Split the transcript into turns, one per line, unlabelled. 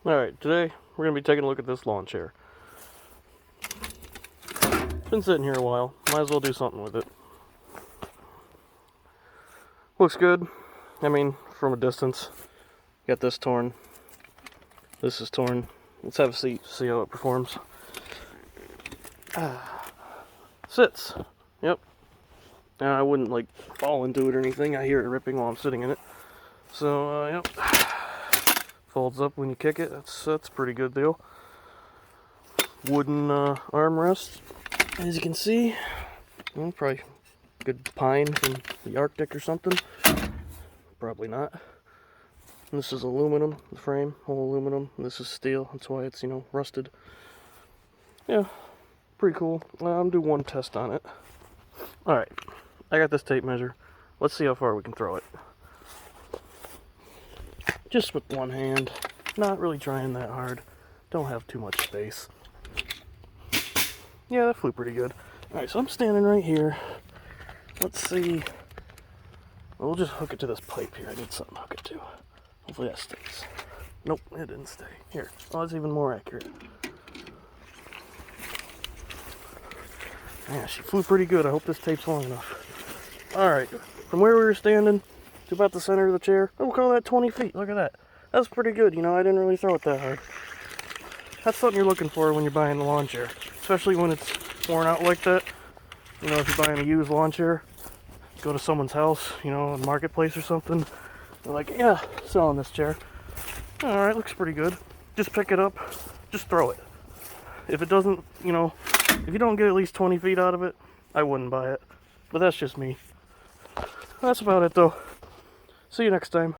Alright, today we're going to be taking a look at this lawn chair. It's been sitting here a while. Might as well do something with it. Looks good. I mean, from a distance. Got this torn. This is torn. Let's have a seat, see how it performs. Sits. Yep. I wouldn't like fall into it or anything. I hear it ripping while I'm sitting in it. So, yep. Folds up when you kick it. That's a pretty good deal. Wooden armrest, as you can see. Well, probably good pine from the Arctic or something. Probably not. And this is aluminum, the frame, all aluminum. And this is steel. That's why it's, rusted. Yeah, pretty cool. I'm do one test on it. Alright, I got this tape measure. Let's see how far we can throw it. Just with one hand. Not really trying that hard. Don't have too much space. Yeah, that flew pretty good. Alright, so I'm standing right here. Let's see. We'll just hook it to this pipe here. I need something to hook it to. Hopefully that stays. Nope, it didn't stay. Here. Oh, that's even more accurate. Yeah, she flew pretty good. I hope this tape's long enough. Alright, from where we were standing to about the center of the chair, we'll call that 20 feet. Look at that. That's pretty good. I didn't really throw it that hard. That's something you're looking for when you're buying a lawn chair. Especially when it's worn out like that. If you're buying a used lawn chair, go to someone's house, a marketplace or something. They're like, yeah, selling this chair. Alright, looks pretty good. Just pick it up. Just throw it. If it doesn't, if you don't get at least 20 feet out of it, I wouldn't buy it. But that's just me. That's about it, though. See you next time.